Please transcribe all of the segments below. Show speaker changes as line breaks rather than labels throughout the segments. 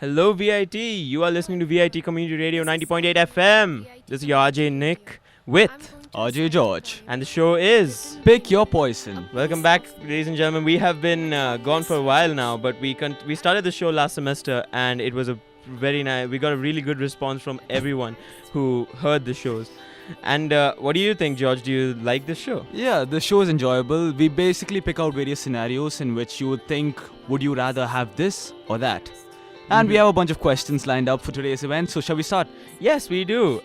Hello VIT, you are listening to VIT Community Radio 90.8 FM. This is your RJ Nick with
RJ George.
and the show is
Pick your poison.
Welcome back, ladies and gentlemen. We have been gone for a while now, but we started the show last semester and it was a very nice. We got a really good response from everyone who heard the shows. And what do you think, George? Do you like this show?
Yeah, the show is enjoyable. We basically pick out various scenarios in which you would think, would you rather have this or that? And we have a bunch of questions lined up for today's event. So shall we start?
Yes, we do.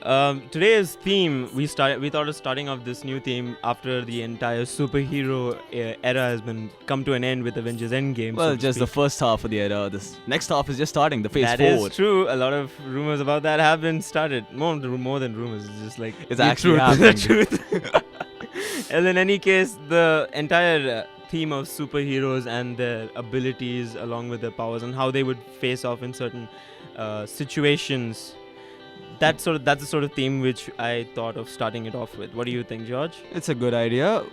Today's theme, we thought of starting off this new theme after the entire superhero era has come to an end with Avengers Endgame.
Well,
so to
just the
speak.
first half of the era. This next half is just starting, the phase
That
4.
is true. A lot of rumors about that have been started. More than rumors. It's just like
It's
the
actually
truth, the
happening.
truth. And in any case, the entire theme of superheroes and their abilities along with their powers and how they would face off in certain situations. That's the sort of theme which I thought of starting it off with. What do you think, George?
It's a good idea.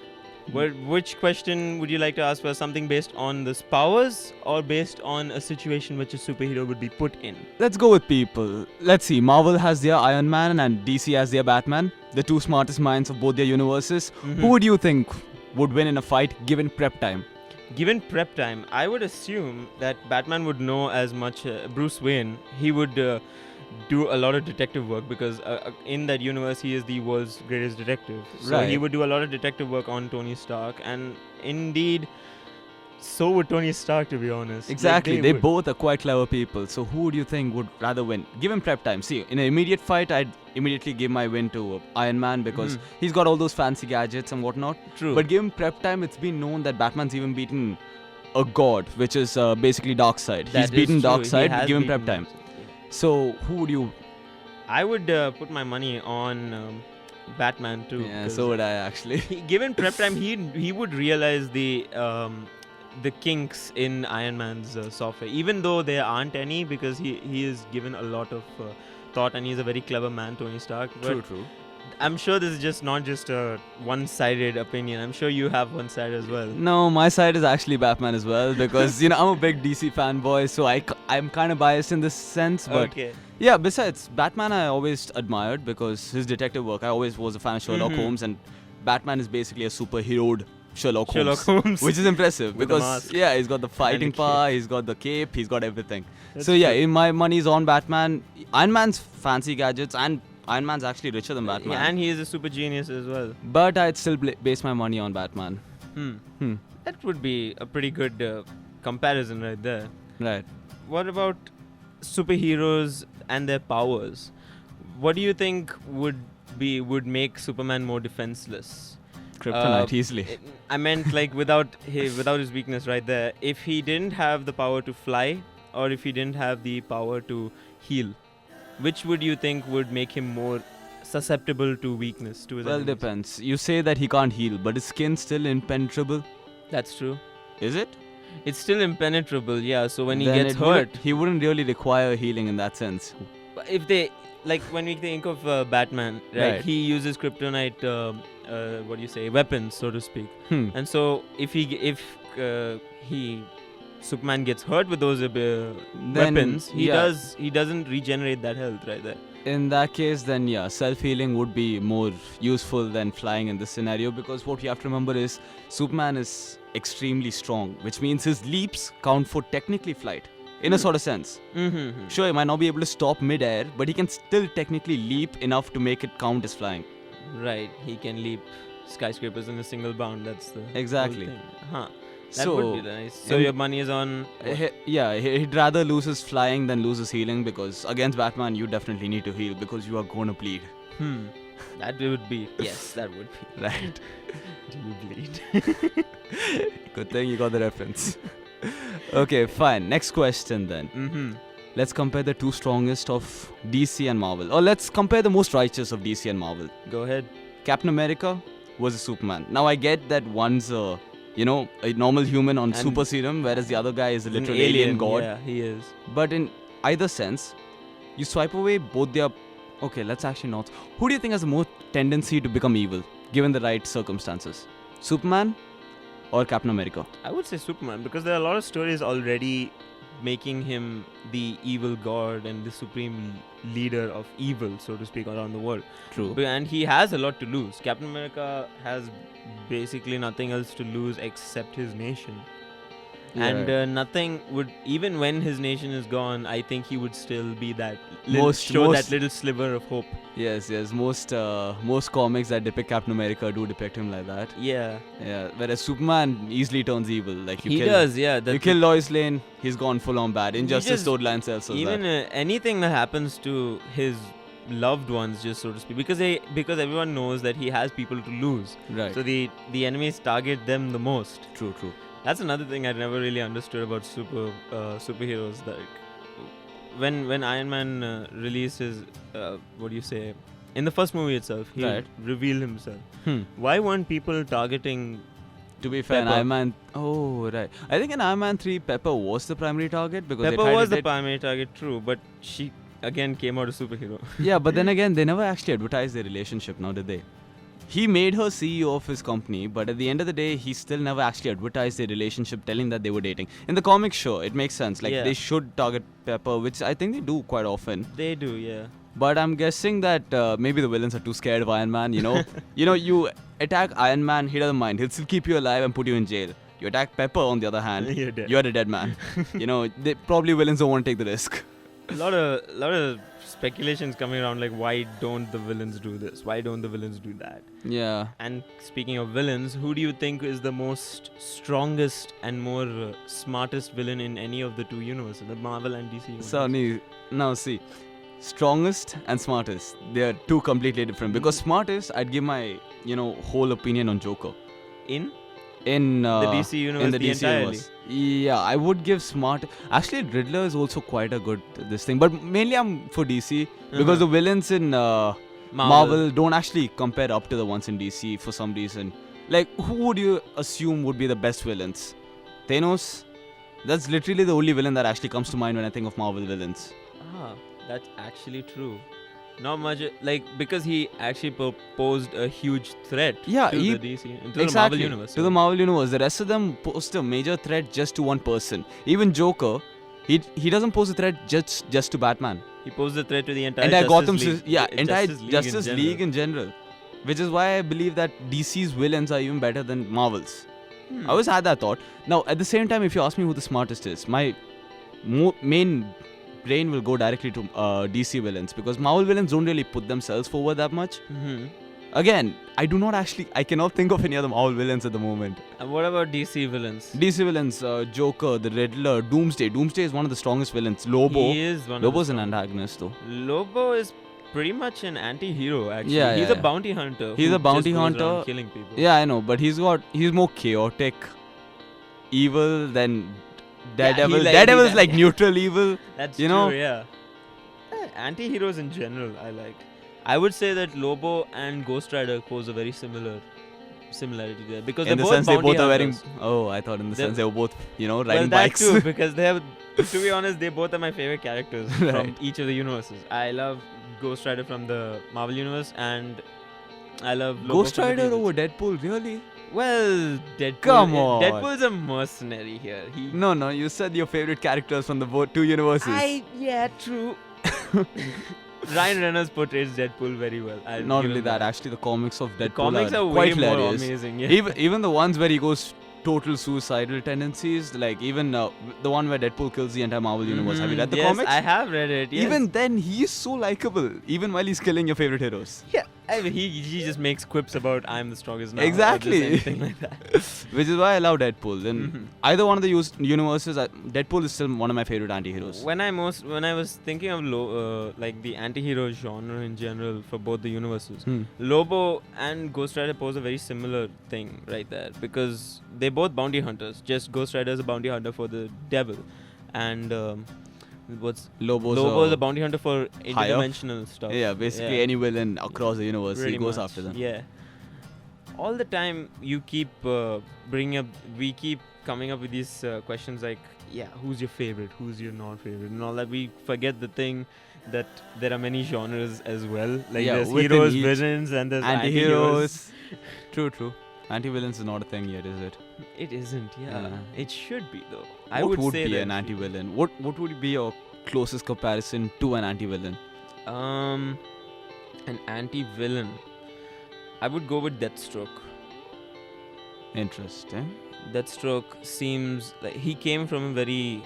Which question would you like to ask for? Something based on this powers or based on a situation which a superhero would be put in?
Let's go with people. Let's see. Marvel has their Iron Man and DC has their Batman. The two smartest minds of both their universes. Who would you think would win in a fight given prep time?
Given prep time, I would assume that Batman would know as much. Bruce Wayne, he would do a lot of detective work because in that universe he is the world's greatest detective. So
Right.
he would do a lot of detective work on Tony Stark, and indeed, so would Tony Stark, to be honest.
Exactly.
Like,
they
would.
both are quite clever people. So who would you think would rather win? Given prep time. See, in an immediate fight, I'd immediately give my win to Iron Man because he's got all those fancy gadgets and whatnot.
True.
But given prep time, it's been known that Batman's even beaten a god, which is basically Darkseid.
That
He's
is
beaten
true. He
Darkseid
has
given
beaten
prep time.
Darkseid, yeah.
So who would you...
I would put my money on Batman too.
Yeah,
'cause
so would I actually.
given prep time, he would realize the kinks in Iron Man's software, even though there aren't any, because he is given a lot of thought and he's a very clever man, Tony Stark. But
True.
I'm sure this is just not just a one-sided opinion. I'm sure you have one side as well.
No, my side is actually Batman as well because, I'm a big DC fanboy, so I'm kind of biased in this sense. But
Okay.
yeah, besides, Batman I always admired because his detective work, I always was a fan of Sherlock Holmes, and Batman is basically a superheroed Sherlock Holmes. Which is impressive
With the
because,
mask.
yeah, he's got the fighting
the
power, he's got the cape, he's got everything.
That's
So yeah,
true.
my money's on Batman. Iron Man's fancy gadgets, and Iron Man's actually richer than Batman.
Yeah, and he is a super genius as well.
But I'd still base my money on Batman.
That would be a pretty good comparison right there.
Right.
What about superheroes and their powers? What do you think would make Superman more defenseless?
Kryptonite easily.
I meant like without his weakness right there. If he didn't have the power to fly, or if he didn't have the power to heal, which would you think would make him more susceptible to weakness to his
Well,
enemies?
depends. You say that he can't heal, but his skin's still impenetrable.
That's true.
Is it?
It's still impenetrable, yeah. So when he
Then
gets
it
hurt,
he wouldn't really require healing in that sense.
if they like when we think of Batman, right?
Right.
He uses kryptonite, what do you say, weapons, so to speak. And so if Superman gets hurt with those weapons, he doesn't regenerate that health right there.
In that case, then yeah, self-healing would be more useful than flying in this scenario because what you have to remember is Superman is extremely strong, which means his leaps count for technically flight. In a sort of sense. Sure, he might not be able to stop mid-air, but he can still technically leap enough to make it count as flying.
Right, he can leap skyscrapers in a single bound. That's the whole
Exactly.
thing. Huh. That
So,
would be nice. So
in-
your money is on.
He'd rather lose his flying than lose his healing because against Batman, you definitely need to heal because you are going to bleed.
That would be. Yes, that would be.
Right.
Do you bleed?
Good thing you got the reference. Okay, fine. Next question then. Let's compare the two strongest of DC and Marvel. Or let's compare the most righteous of DC and Marvel.
Go ahead.
Captain America versus Superman. Now I get that one's a normal human on
And
super serum, whereas the other guy is a
An
literal alien god.
Yeah, he is.
But in either sense, you swipe away both their... Okay, let's actually not... Who do you think has the most tendency to become evil, given the right circumstances? Superman or Captain America?
I would say Superman because there are a lot of stories already making him the evil god and the supreme leader of evil, so to speak, around the world.
True.
And he has a lot to lose. Captain America has basically nothing else to lose except his nation. And nothing would, even when his nation is gone, I think he would still be that little, that little sliver of hope.
Yes. Most comics that depict Captain America do depict him like that.
Yeah.
Whereas Superman easily turns evil. Like
he does. Yeah.
You kill Lois Lane, he's gone full on bad. Injustice storyline says
even anything that happens to his loved ones, just so to speak, because everyone knows that he has people to lose.
Right.
So the enemies target them the most.
True.
That's another thing I never really understood about superheroes. Like when Iron Man released his in the first movie itself, he revealed himself. Why weren't people targeting?
To be fair, in Iron Man, I think in Iron Man 3, Pepper was the primary target because
Pepper was the primary target, true, but she again came out a superhero.
Yeah, but then again, they never actually advertised their relationship, now did they? He made her CEO of his company, but at the end of the day, he still never actually advertised their relationship, telling that they were dating. In the comics, sure, it makes sense. Like, they should target Pepper, which I think they do quite often.
They do, yeah.
But I'm guessing that maybe the villains are too scared of Iron Man, you attack Iron Man, he doesn't mind. He'll still keep you alive and put you in jail. You attack Pepper, on the other hand, you're a dead man. They probably villains don't want to take the risk.
A lot of speculations coming around, like, why don't the villains do this? Why don't the villains do that?
Yeah.
And speaking of villains, who do you think is the most strongest and more smartest villain in any of the two universes, the Marvel and DC universe?
Now see, strongest and smartest, they are two completely different. Because smartest, I'd give my whole opinion on Joker.
In
the
DC universe,
in the DC universe. Yeah, I would give smart. Actually, Riddler is also quite a good this thing, but mainly I'm for DC because the villains in Marvel don't actually compare up to the ones in DC for some reason. Like, who would you assume would be the best villains? Thanos? That's literally the only villain that actually comes to mind when I think of Marvel villains.
That's actually true. Not much, because he actually posed a huge threat to the DC, to the Marvel universe.
To the Marvel universe. The rest of them posed a major threat just to one person. Even Joker, he doesn't pose a threat just to Batman.
He posed a threat to the entire
Justice League in general. Which is why I believe that DC's villains are even better than Marvel's. I always had that thought. Now, at the same time, if you ask me who the smartest is, my main brain will go directly to DC villains because Marvel villains don't really put themselves forward that much. Again, I cannot think of any other Marvel villains at the moment.
And what about DC villains?
DC villains, Joker, the Riddler, Doomsday. Doomsday is one of the strongest villains. Lobo.
He is one
Lobo's an antagonist though.
Lobo is pretty much an anti-hero actually.
He's
a bounty hunter.
He's a bounty hunter.
Killing people.
Yeah, I know, but he's more chaotic, evil than Daredevil. Daredevil is like neutral evil.
That's true, yeah. Anti-heroes in general, I like. I would say that Lobo and Ghost Rider pose a very similarity there because
in the sense they both are wearing. Oh, I thought in the sense they were both, riding bikes.
That too, because they have. To be honest, they both are my favorite characters from each of the universes. I love Ghost Rider from the Marvel universe, and I love Lobo
Ghost Rider over Deadpool, really?
Well, Deadpool.
Come on.
Deadpool's a mercenary here.
No, you said your favorite characters from the two universes.
Yeah, true. Ryan Reynolds portrays Deadpool very well.
Not only that, actually the comics of Deadpool
are
quite
way
hilarious.
More amazing. Yeah.
Even the ones where he goes total suicidal tendencies, like even the one where Deadpool kills the entire Marvel universe. Have you read the comics?
I have read it. Yes.
Even then, he is so likable, even while he's killing your favorite heroes.
Yeah, I mean, he just makes quips about I'm the strongest now.
Exactly.
Or just anything like that.
Which is why I love Deadpool. And either one of the universes, Deadpool is still one of my favorite anti-heroes.
When I was thinking of the anti-hero genre in general for both the universes, Lobo and Ghost Rider pose a very similar thing right there because they're both bounty hunters. Just Ghost Rider is a bounty hunter for the devil, and Lobo's a bounty hunter for interdimensional stuff.
Yeah, basically any villain across the universe, he goes after them.
Yeah. All the time we keep coming up with these questions like, who's your favorite, who's your non-favorite, and all that. We forget the thing that there are many genres as well. Like there's heroes, villains, and there's anti-heroes.
True. Anti-villains is not a thing yet, is it?
It isn't, yeah.
Yeah.
It should be though. I
What
would
would
say
be
that
an anti-villain? What would be your closest comparison to an anti-villain?
An anti-villain. I would go with Deathstroke.
Interesting.
Deathstroke seems like he came from a very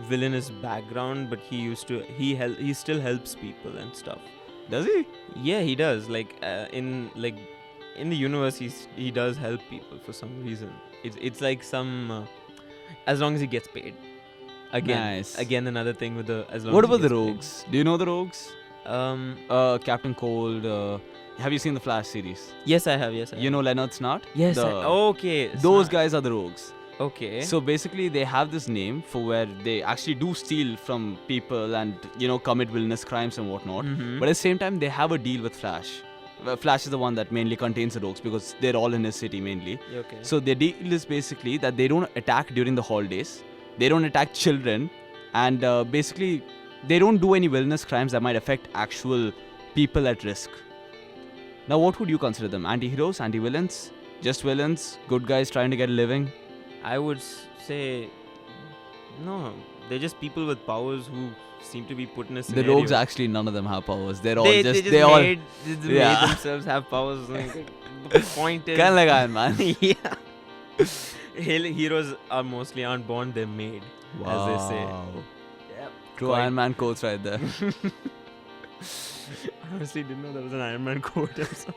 villainous background, but he still helps people and stuff.
Does he?
Yeah, he does. In the universe, he does help people for some reason. It's like some as long as he gets paid.
Nice.
Again, another thing with the as long.
What
as he
about the
gets
rogues? Do you know the rogues?
paid.
Captain Cold. Have you seen the Flash series?
Yes, I have. Yes, I have.
You know Leonard Snart?
Yes.
The-
Okay.
Those
Snart.
guys are the rogues.
Okay.
So basically, they have this name for where they actually do steal from people and commit villainous crimes and whatnot.
Mhm.
But at the same time, they have a deal with Flash. Flash is the one that mainly contains the rogues because they're all in his city mainly.
Okay.
So their deal is basically that they don't attack during the holidays. They don't attack children, and basically they don't do any villainous crimes that might affect actual people at risk. Now, what would you consider them? Anti-heroes, anti-villains, just villains, good guys trying to get a living?
I would say no. They're just people with powers who seem to be put in a
The
scenario.
rogues actually none of them have powers. They're all
They
just
just
all
made
Yeah.
themselves have powers. The point is,
kind of like Iron Man.
yeah. Heroes are mostly aren't born; they're made, as they say. Yep.
True
Quite.
Iron Man quotes right there.
I honestly didn't know that was an Iron Man quote. I'm sorry.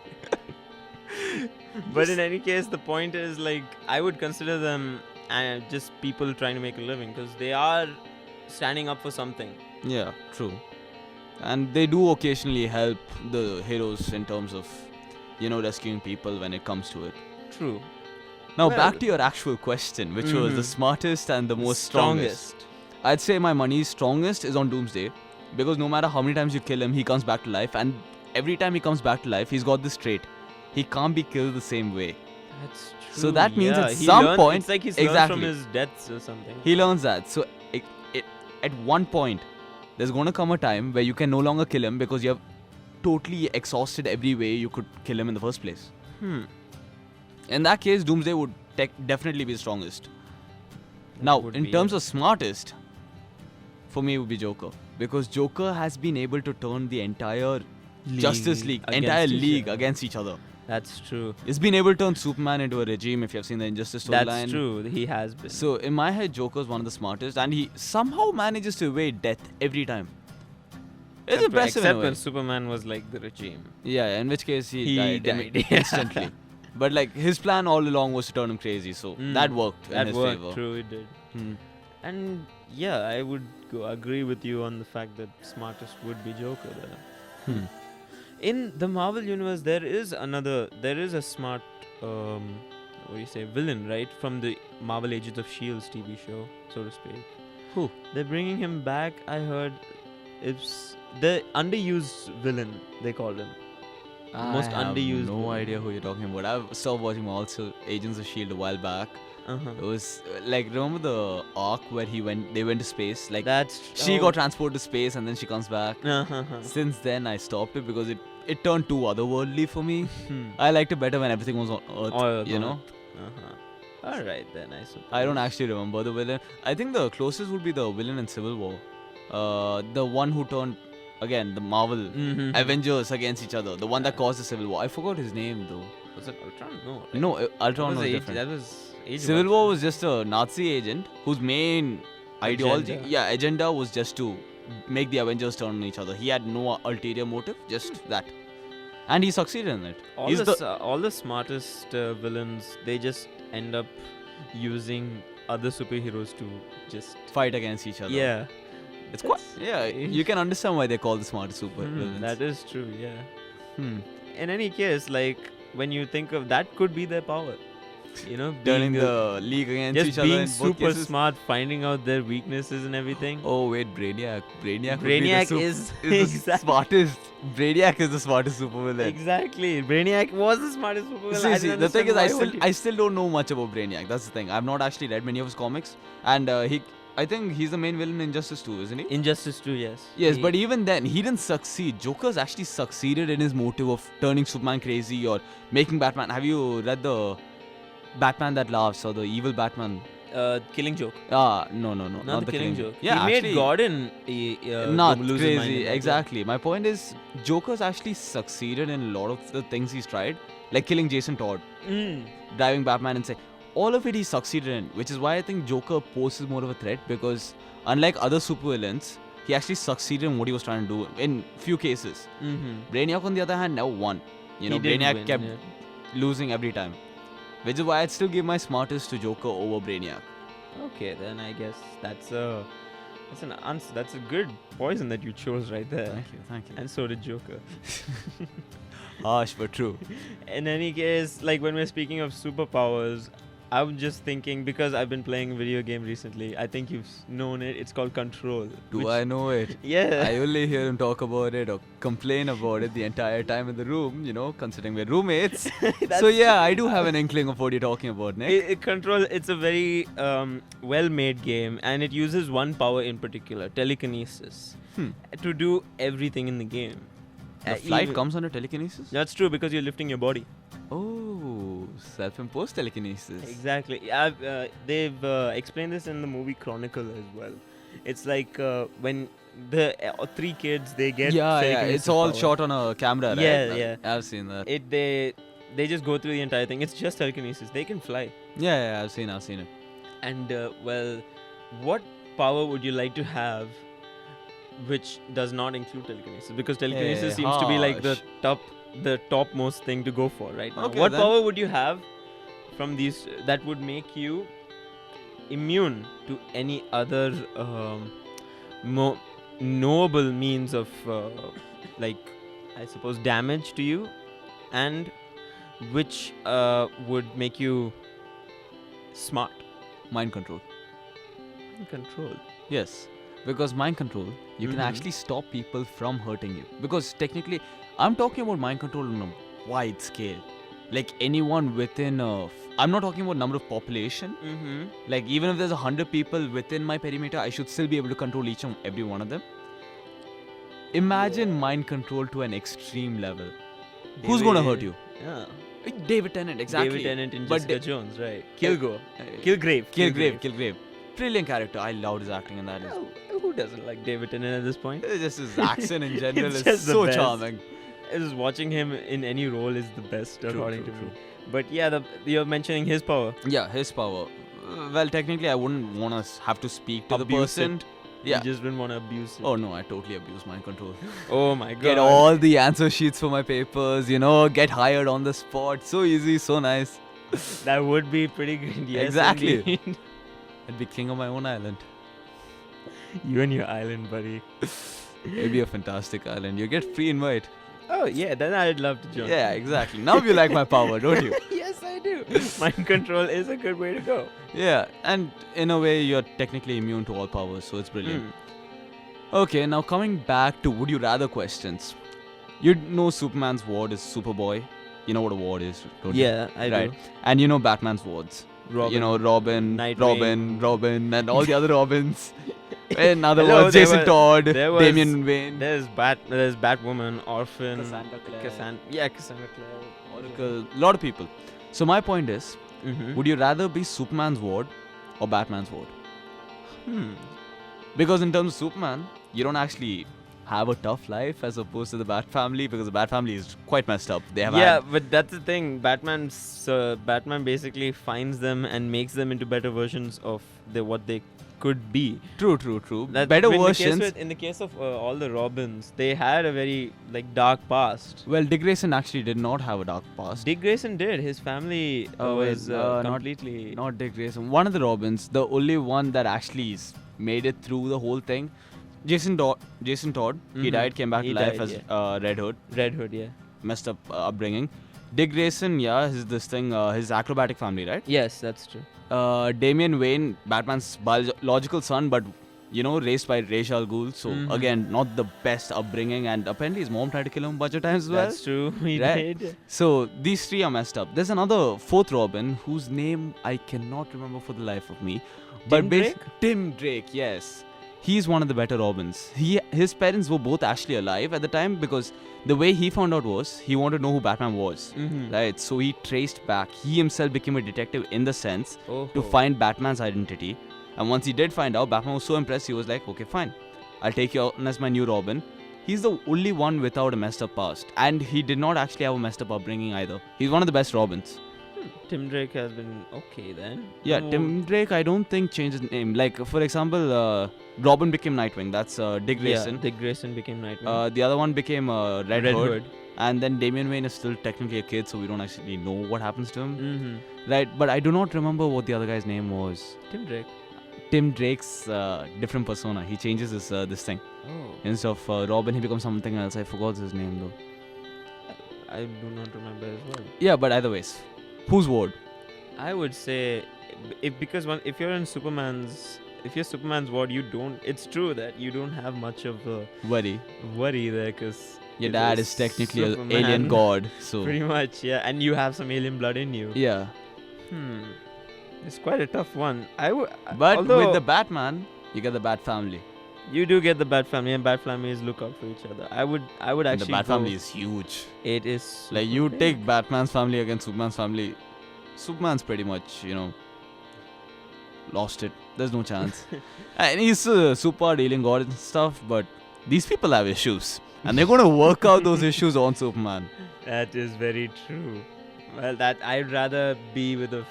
But in any case, the point is I would consider them just people trying to make a living because they are standing up for something.
Yeah, true. And they do occasionally help the heroes in terms of, rescuing people when it comes to it.
True.
Now,
Well-
back to your actual question, which was the
Mhm.
smartest and the most strongest. I'd say my money's strongest is on Doomsday. Because no matter how many times you kill him, he comes back to life. And every time he comes back to life, he's got this trait. He can't be killed the same way.
That's true.
So that means at
he
some
learned-
point-
it's like he's learned
exactly.
from his deaths or something.
He learns that. So at one point, there's going to come a time where you can no longer kill him because you have totally exhausted every way you could kill him in the first place. In that case, Doomsday would definitely be the strongest. Now,
would
in
be,
terms
yeah.
of smartest, for me it would be Joker. Because Joker has been able to turn the entire Justice League,
against
entire
each
league
other.
against each other.
That's true.
He's been able to turn Superman into a regime if you have seen the Injustice storyline.
That's true. He has been.
So in my head, Joker's one of the smartest, and he somehow manages to evade death every time. It's impressive in a
Except
way.
when Superman was like the regime.
Yeah, in which case he died
yeah.
instantly. But his plan all along was to turn him crazy, so that worked
That
in his
worked.
favor.
True, it did.
Hmm.
And yeah, I would agree with you on the fact that smartest would be Joker there.
Hmm.
In the Marvel universe, there is a smart, villain, right? From the Marvel Agents of S.H.I.E.L.D. TV show, so to speak.
Who?
They're bringing him back, I heard. It's the underused villain, they call him. Most
I have
underused
no
villain.
idea who you're talking about. I stopped watching also Agents of S.H.I.E.L.D. a while back.
Uh-huh.
It was remember the arc where they went to space? She
Oh.
got transported to space and then she comes back.
Uh-huh.
Since then I stopped it because it turned too otherworldly for me.
Hmm.
I liked it better when everything was on Earth,
Uh-huh. Alright then, I suppose.
I don't actually remember the villain. I think the closest would be the villain in Civil War. The one who turned, again, the Marvel
Mhm.
Avengers against each other. The one that caused the Civil War. I forgot his name though.
Was it Ultron? No. right?
No, Ultron was
Age-
different.
That was Age of
Civil
Ultron.
War was just a Nazi agent whose main ideology,
Agenda.
agenda was just to make the Avengers turn on each other. He had no ulterior motive, just that. And he succeeded in it.
All the smartest villains, they just end up using other superheroes to just
Fight against each other.
yeah.
It's quite, you can understand why they call the smartest super
Hmm,
villains.
that is true. Yeah.
Hmm.
In any case, when you think of that, could be their power.
Turning
being
the league against
just
each other
being
in both
super
cases.
smart, finding out their weaknesses and everything.
Oh wait, Brainiac. Brainiac
Brainiac
would be
is
the
exactly.
smartest. Brainiac is the smartest supervillain.
Exactly. Brainiac was the smartest supervillain.
See, the thing is, I still don't know much about Brainiac. That's the thing. I've not actually read many of his comics, and I think he's the main villain in Injustice 2, isn't he?
Injustice 2, yes.
Yes, but even then, he didn't succeed. Joker's actually succeeded in his motive of turning Superman crazy or making Batman. Have you read the Batman That Laughs or the evil Batman?
Killing Joke.
No,
Not the Killing Joke.
Yeah,
he
actually,
made Gordon
not
lose his mind
crazy.
in that,
Exactly. My point is, Joker's actually succeeded in a lot of the things he's tried, like killing Jason Todd, driving Batman insane. All of it he succeeded in, which is why I think Joker poses more of a threat, because unlike other supervillains, he actually succeeded in what he was trying to do in few cases. Brainiac, on the other hand, never won. You know, Brainiac kept losing every time. Which is why I'd still give my smartest to Joker over Brainiac.
Okay, then I guess that's an answer. That's a good poison that you chose right there.
Thank you.
And so did Joker.
Harsh but true.
In any case, like when we're speaking of superpowers, I'm just thinking, because I've been playing a video game recently, I think you've known it. It's called Control.
Do I know it?
Yeah.
I only hear him talk about it or complain about it the entire time in the room, you know, considering we're roommates. So yeah, I do have an inkling of what you're talking about, Nick.
Control, it's a very well-made game, and it uses one power in particular, telekinesis, to do everything in the game.
The flight comes under telekinesis?
That's true, because you're lifting your body.
Oh, self-imposed telekinesis.
Exactly. They've explained this in the movie Chronicle as well. It's like when the three kids, they get telekinesis
it's all
power.
shot on a camera, right?
Yeah.
I've seen that.
They just go through the entire thing. It's just telekinesis. They can fly.
Yeah, I've seen it.
And well, what power would you like to have which does not include telekinesis? Because telekinesis seems to be like the topmost thing to go for right now.
Okay,
what
then.
power would you have from these that would make you immune to any other knowable means of like, I suppose, damage to you, and which would make you smart?
Mind control.
Control.
Yes, because mind control, you can actually stop people from hurting you. Because technically, I'm talking about mind control on a wide scale. Like anyone within I'm not talking about number of population. Like even if there's 100 people within my perimeter, I should still be able to control each and every one of them. Imagine mind control to an extreme level. Who's gonna hurt you?
Yeah.
David Tennant, exactly.
David Tennant in Jessica Jones, right? Kilgrave.
Brilliant character. I loved his acting in that.
Who doesn't like David Tennant at this point?
Just his accent in general
It's
is
just the
so
best.
charming.
Just watching him in any role is the best, according to
true.
me. But yeah, you're mentioning his power.
Yeah, his power. Well, technically, I wouldn't want to have to speak to
Abuse
the person.
it.
Yeah.
You just didn't want to abuse it.
Oh no, I totally abuse mind control.
Oh my god.
Get all the answer sheets for my papers, you know, get hired on the spot. So easy, so nice.
That would be pretty good. Yes,
Exactly.
indeed.
I'd be king of my own island.
You and your island, buddy.
It'd be a fantastic island. You get free invite.
Oh yeah, then I'd love to join.
Yeah, exactly. Now you like my power, don't you?
Yes, I do. Mind control is a good way to go.
Yeah, and in a way, you're technically immune to all powers, so it's brilliant. Okay, now coming back to would you rather questions. You know Superman's ward is Superboy. You know what a ward is, don't you?
Yeah, I
Right.
do.
And you know Batman's wards.
Robin.
You know Robin,
Nightwing.
Robin, and all the other Robins. In other
Hello,
words,
there
Jason
was-
Todd,
there was-
Damian Wayne,
There's Batwoman, Orphan,
Cassandra Clare,
Cassandra Clare,
Oracle, a lot of people. So my point is, would you rather be Superman's ward or Batman's ward? Because in terms of Superman, you don't actually have a tough life as opposed to the Bat family, because the Bat family is quite messed up. They have
but that's the thing. Batman basically finds them and makes them into better versions of what they could be.
True.
That
Better
in
versions.
In the case of all the Robins, they had a very dark past.
Well, Dick Grayson actually did not have a dark past.
Dick Grayson did. His family was completely
Not Dick Grayson. One of the Robins, the only one that actually made it through the whole thing. Jason Todd, he died, came back to life as Red Hood.
Red Hood, yeah.
Messed up upbringing. Dick Grayson, his acrobatic family, right?
Yes, that's true.
Damian Wayne, Batman's biological son, but raised by Ra's al Ghul. So again, not the best upbringing, and apparently his mom tried to kill him a bunch of times as well.
That's true. He
Right?
did.
So these three are messed up. There's another fourth Robin whose name I cannot remember for the life of me.
Tim Drake?
Tim Drake, yes. He's one of the better Robins. His parents were both actually alive at the time, because the way he found out was he wanted to know who Batman was. Right? So he traced back. He himself became a detective in the sense to find Batman's identity. And once he did find out, Batman was so impressed, he was like, okay, fine. I'll take you on as my new Robin. He's the only one without a messed up past. And he did not actually have a messed up upbringing either. He's one of the best Robins.
Tim Drake has been okay then.
Yeah, Tim Drake, I don't think changed his name. Like, for example, Robin became Nightwing. That's Dick Grayson.
Yeah, Dick Grayson became Nightwing.
The other one became Red Hood.
Hood.
And then Damian Wayne is still technically a kid, so we don't actually know what happens to him. Right, but I do not remember what the other guy's name was.
Tim Drake.
Tim Drake's different persona. He changes his this thing.
Oh.
Instead of Robin, he becomes something else. I forgot his name though.
I do not remember as well.
Yeah, but either ways, whose ward?
I would say, if you're in Superman's, if you're Superman's ward, it's true that you don't have much of a worry there, because
your dad is technically an alien god, so
pretty much, yeah, and you have some alien blood in you.
Yeah.
It's quite a tough one.
But with the Batman, you get the Bat family.
You do get the Bat family, and Bat families look out for each other. I would actually.
And the Bat family is huge.
It is.
Like, you take Batman's family against Superman's family, Superman's pretty much, lost it. There's no chance. And he's a super alien god and stuff, but these people have issues. And they're going to work out those issues on Superman.
That is very true. Well, I'd rather be with a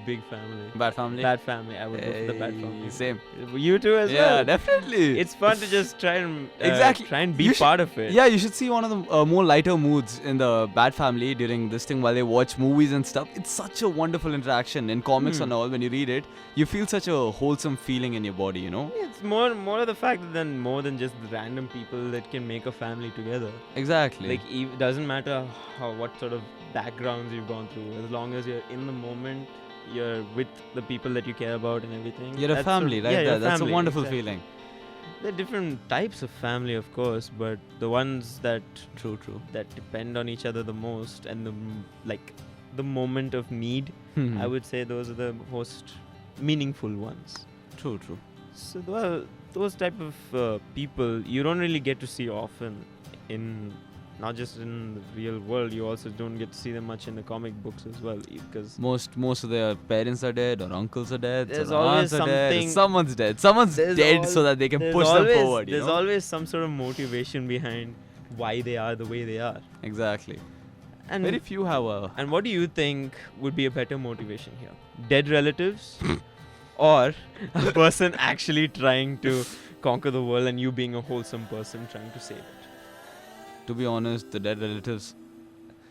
big family.
Bat family?
Bat family. I would go for the Bat family.
Same.
You too as well?
Yeah, definitely.
It's fun to just try and be
You
part of it.
Yeah, you should see one of the more lighter moods in the Bat family during this thing while they watch movies and stuff. It's such a wonderful interaction. In comics and all, when you read it, you feel such a wholesome feeling in your body,
It's more of the fact that more than just the random people that can make a family together.
Exactly.
Like, it doesn't matter what sort of backgrounds you've gone through, as long as you're in the moment, you're with the people that you care about and everything.
You're a family, right?
Yeah,
That's a wonderful
exactly.
feeling.
There are different types of family, of course, but the ones that
True.
that depend on each other the most, and the moment of need, I would say those are the most meaningful ones.
True.
So those type of people you don't really get to see often in. Not just in the real world, you also don't get to see them much in the comic books as well, because
most of their parents are dead, or uncles are dead,
there's
or
always
aunts are dead,
something.
Someone's dead. Someone's dead so that they can push them forward.
There's always some sort of motivation behind why they are the way they are.
Exactly.
And
very few have a.
And what do you think would be a better motivation here? Dead relatives, or a person actually trying to conquer the world, and you being a wholesome person trying to save it?
To be honest, the dead relatives.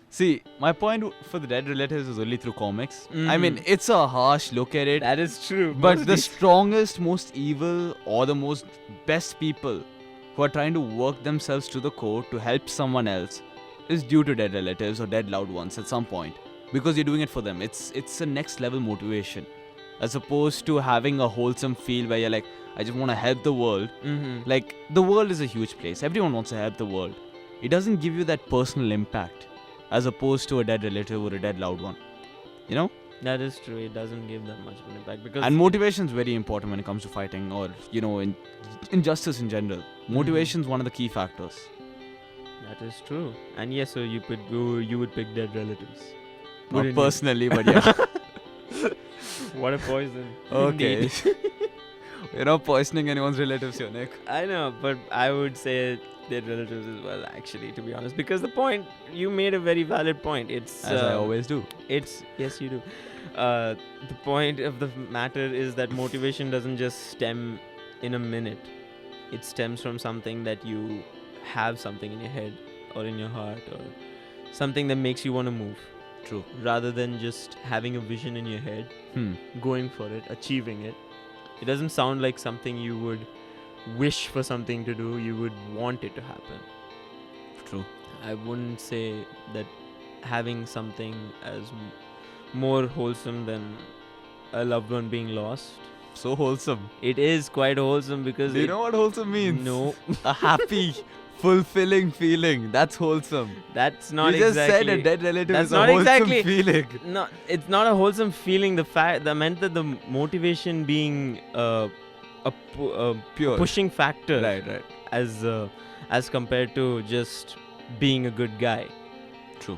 See, my point for the dead relatives is only through comics. I mean, it's a harsh look at it.
That is true.
But the strongest, most evil, or the most best people who are trying to work themselves to the core to help someone else is due to dead relatives or dead loved ones at some point. Because you're doing it for them. It's a next level motivation. As opposed to having a wholesome feel where you're like, I just want to help the world. Like, the world is a huge place. Everyone wants to help the world. It doesn't give you that personal impact as opposed to a dead relative or a dead loved one.
That is true. It doesn't give that much of an impact, because
and motivation is very important when it comes to fighting, or in injustice in general. Motivation is one of the key factors.
That is true. And yes, so you would pick dead relatives.
Not personally, but yeah.
What a poison.
Okay. You're not poisoning anyone's relatives here, Nick.
I know, but I would say dead relatives as well, actually, to be honest, because the point you made a very valid point. It's
as I always do.
Yes, you do. The point of the matter is that motivation doesn't just stem in a minute. It stems from something that you have something in your head or in your heart, or something that makes you want to move.
True.
Rather than just having a vision in your head, going for it, achieving it. It doesn't sound like something you would wish for something to do. You would want it to happen.
True.
I wouldn't say that having something as more wholesome than a loved one being lost
so wholesome.
It is quite wholesome because
Do you know what wholesome means?
No,
A happy, fulfilling feeling. That's wholesome.
that's not
You just
exactly.
said a dead relative
That's
is a
not
wholesome
exactly-
feeling.
No, it's not a wholesome feeling. The meant that the motivation being a
Pure.
pushing factor
Right.
as compared to just being a good guy.
True.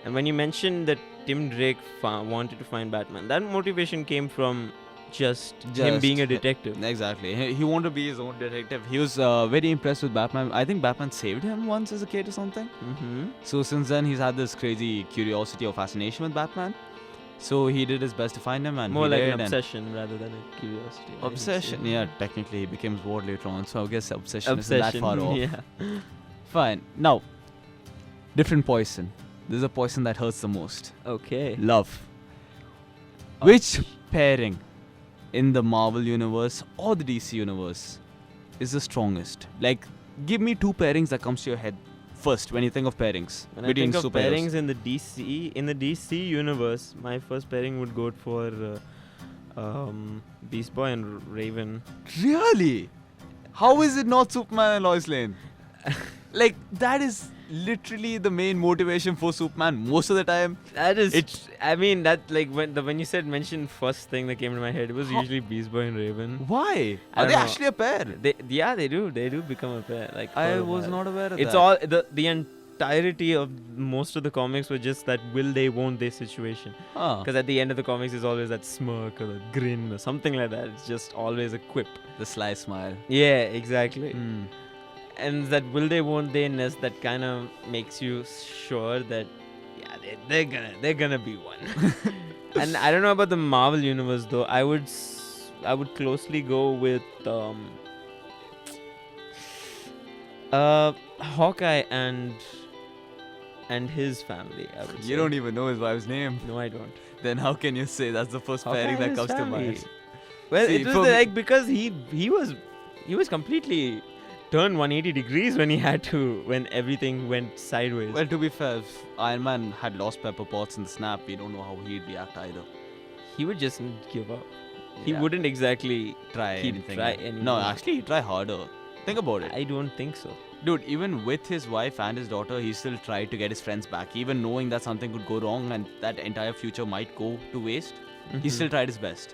And when you mentioned that Tim Drake wanted to find Batman, that motivation came from just him being a detective.
Exactly. He wanted to be his own detective. He was very impressed with Batman. I think Batman saved him once as a kid or something.
Mm-hmm.
So since then, he's had this crazy curiosity or fascination with Batman. So he did his best to find him, and
More
he
like
did,
an
and
obsession rather than a curiosity. I would
obsession.
say.
Yeah, technically he became bored later on. So I guess obsession isn't that far off.
Yeah.
Fine. Now, different poison. This is a poison that hurts the most.
Okay.
Love. Which pairing in the Marvel universe or the DC universe is the strongest? Like, give me two pairings that comes to your head first when you think of pairings
When I
between
think of
superheroes.
pairings in the DC universe, my first pairing would go for Beast Boy and Raven.
Really? How is it not Superman and Lois Lane? Like, that is literally the main motivation for Superman most of the time.
That is.
It's-
I mean, that like when you said mention first thing that came to my head, it was
How-
usually Beast Boy and Raven.
Why?
I
Are
don't
they
know.
actually a pair?
They do become a pair. Like
I
for a
was
while.
not aware of
It's
that.
all the entirety of most of the comics were just that will they won't they situation.
Huh.
Because at the end of the comics is always that smirk or the grin or something like that. It's just always a quip.
The sly smile.
Yeah, exactly.
Hmm.
And that will they won't they-ness that kind of makes you sure that they're gonna be one. And I don't know about the Marvel universe though. I would closely go with Hawkeye and his family. I would say.
You don't even know his wife's name.
No, I don't.
Then how can you say that's the first
Hawkeye
pairing
and
that
his
comes to
family.
mind?
Well,
See,
it was
for me-
like because he was completely turned 180 degrees when everything went sideways.
Well, to be fair, if Iron Man had lost Pepper Potts in the snap, we don't know how he'd react either.
He would just give up. He
Yeah.
wouldn't exactly
Try
He'd
anything.
try
No,
anymore.
actually, he'd try harder. Think about it.
I don't think so.
Dude, even with his wife and his daughter, he still tried to get his friends back. Even knowing that something could go wrong and that entire future might go to waste, he still tried his best.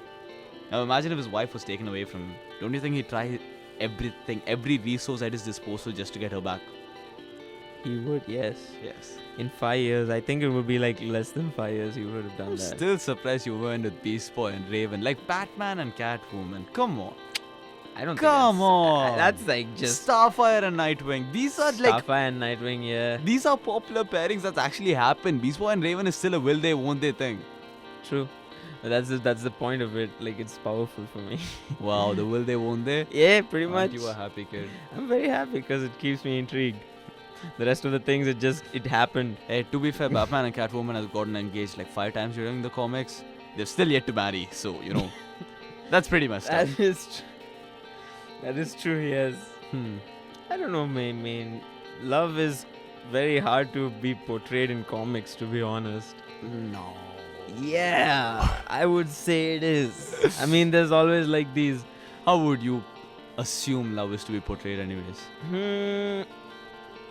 Now imagine if his wife was taken away from him. Don't you think he'd try everything, every resource at his disposal just to get her back?
He would, yes.
Yes.
In 5 years, I think it would be like less than 5 years he would have done
I'm
that.
still surprised you went with Beast Boy and Raven. Like Batman and Catwoman. Come on.
I don't
Come
think
on.
that's like just
Starfire and Nightwing. These are like
Starfire and Nightwing, yeah.
these are popular pairings that's actually happened. Beast Boy and Raven is still a will they won't they thing.
True. But that's the point of it. Like it's powerful for me.
Wow, the will they won't they?
Yeah, pretty
Aren't
much.
you a happy kid?
I'm very happy because it keeps me intrigued. The rest of the things, it happened.
Hey, to be fair, Batman and Catwoman has gotten engaged like 5 times during the comics. They've still yet to marry, so you know, that's pretty messed up.
That is true. Yes.
Hmm.
I don't know, man. Love is very hard to be portrayed in comics, to be honest.
No.
Yeah, I would say it is. I mean, there's always like these.
How would you assume love is to be portrayed, anyways?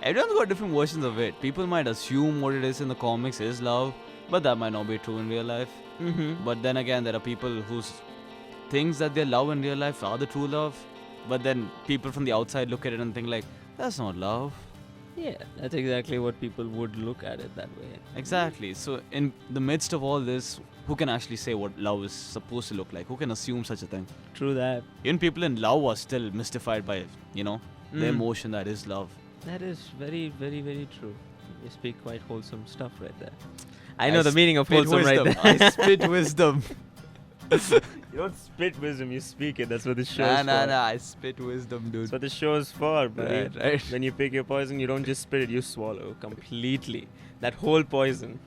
Everyone's got different versions of it. People might assume what it is in the comics is love, but that might not be true in real life. But then again, there are people whose things that they love in real life are the true love. But then people from the outside look at it and think like, that's not love.
Yeah, that's exactly what people would look at it that way.
Exactly. So in the midst of all this, who can actually say what love is supposed to look like? Who can assume such a thing?
True that.
Even people in love are still mystified by, the
Mm.
emotion that is love.
That is very, very, very true. You speak quite wholesome stuff right there. I know the meaning of
Spit
wholesome right
wisdom.
there.
I spit wisdom.
You don't spit wisdom, you speak it. That's what the show is for.
Nah. I spit wisdom, dude.
That's what the show is for, buddy.
Right.
When you pick your poison, you don't just spit it, you swallow completely. That whole poison.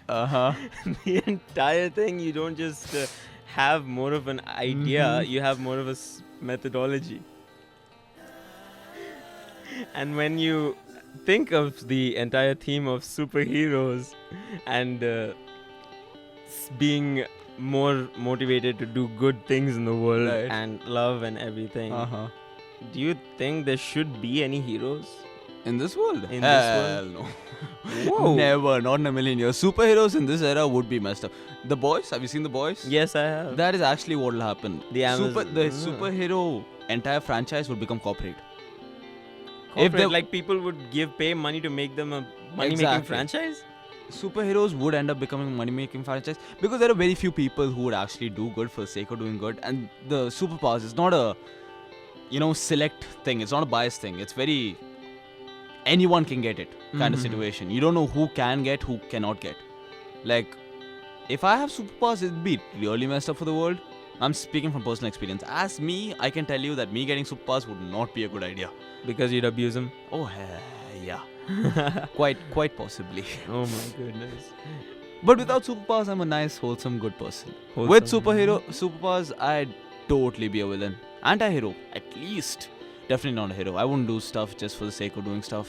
Uh-huh.
The entire thing, you don't just have more of an idea,
Mhm.
you have more of a methodology. And when you think of the entire theme of superheroes and being more motivated to do good things in the world
Right.
and love and everything. Do you think there should be any heroes?
In this world?
In this
Hell
world?
no.
Whoa.
Never, not in a million years. Superheroes in this era would be messed up. The Boys, have you seen The Boys?
Yes, I have.
That is actually what will happen.
The
The superhero entire franchise would become corporate. If
Corporate,
they-
like people would pay money to make them a money-making
Exactly.
franchise?
Superheroes would end up becoming money-making franchise because there are very few people who would actually do good for the sake of doing good, and the superpowers is not a select thing. It's not a biased thing. It's very anyone can get it kind of
Mhm.
situation. You don't know who can get, who cannot get. Like, if I have superpowers, it'd be really messed up for the world. I'm speaking from personal experience. As me, I can tell you that me getting superpowers would not be a good idea.
Because you'd abuse them?
Oh, yeah. Quite possibly.
Oh my goodness.
But without superpowers, I'm a nice, wholesome, good person. With
Wholesome.
superpowers, I'd totally be a villain. Anti-hero, at least. Definitely not a hero. I wouldn't do stuff just for the sake of doing stuff.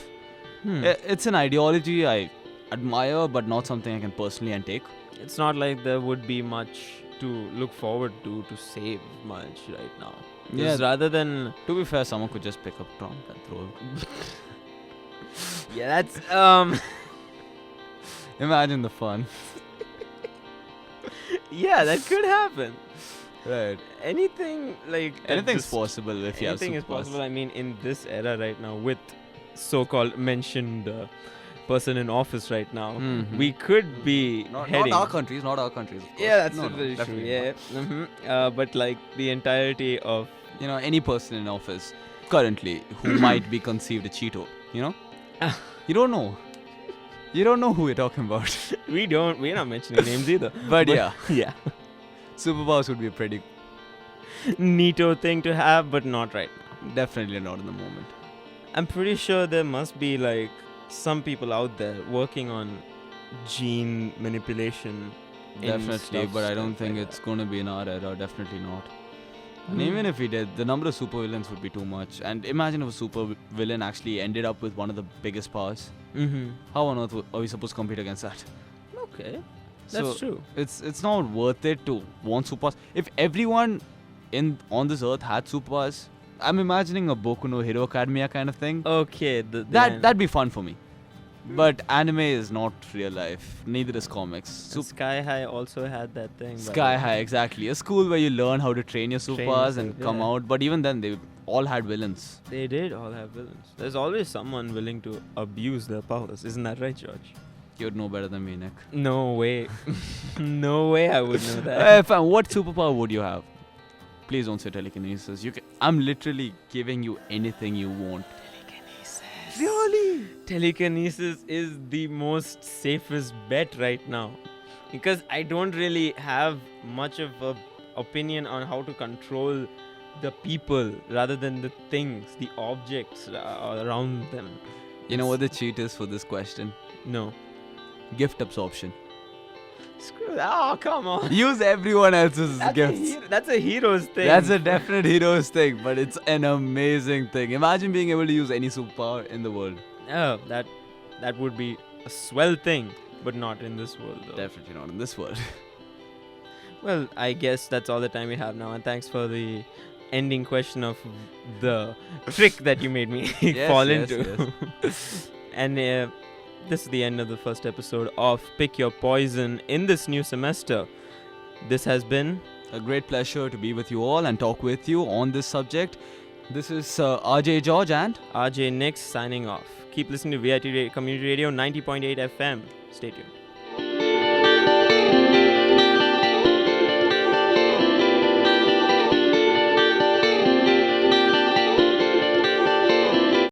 It's an ideology I admire, but not something I can personally undertake.
It's not like there would be much to look forward to save much right now.
Yeah.
Because rather than...
To be fair, someone could just pick up Trump and throw it.
Yeah, that's...
Imagine the fun.
Yeah, that could happen.
Right.
Anything like... at
Anything's
this-
possible if you have
Anything is
superpowers.
possible. I mean, in this era right now, with so-called mentioned person in office right now,
Mhm.
we could be
Not
heading...
our countries, of course.
Yeah, that's
No,
very true.
definitely
Yeah. But like the entirety of...
not. Any person in office currently who might be conceived a Cheeto, You don't know. You don't know who we're talking about.
We're not mentioning names either.
But yeah,
Yeah.
superpowers would be a pretty...
Neato thing to have, but not right now.
Definitely not in the moment.
I'm pretty sure there must be like some people out there working on gene manipulation. in
Definitely,
stuff
but I don't think
like
it's going to be in our era. Definitely not. And
Hmm.
even if we did, the number of supervillains would be too much. And imagine if a supervillain actually ended up with one of the biggest powers.
that. Mm-hmm.
How on earth are we supposed to compete against that?
Okay, that's
So,
true.
It's not worth it to want superpowers. If everyone on this earth had superpowers, I'm imagining a Boku no Hero Academia kind of thing.
Okay,
That'd be fun for me. But anime is not real life. Neither is comics.
Sky High also had that thing. by the
Sky
way.
High, exactly. A school where you learn how to train your
Train
superpowers and
yourself,
come
yeah.
out. But even then, they all had villains.
They did all have villains. There's always someone willing to abuse their powers. Isn't that right, George?
You'd know better than me, Nick.
No way. No way I would know that.
Fam, what superpower would you have? Please don't say telekinesis. I'm literally giving you anything you want. Really?
Telekinesis is the most safest bet right now. Because I don't really have much of a opinion on how to control the people rather than the things, the objects around them.
You know what the cheat is for this question?
No.
Gift absorption.
Screw that. Oh, come on.
Use everyone else's gifts.
That's a hero's thing.
That's a definite hero's thing, but it's an amazing thing. Imagine being able to use any superpower in the world.
Oh, that would be a swell thing, but not in this world though.
Definitely not in this world.
Well, I guess that's all the time we have now, and thanks for the ending question of the trick that you made me fall into. And this is the end of the first episode of Pick Your Poison in this new semester. This has been
A great pleasure to be with you all and talk with you on this subject. This is RJ George and
RJ Nix signing off. Keep listening to VIT Community Radio 90.8 FM. Stay tuned.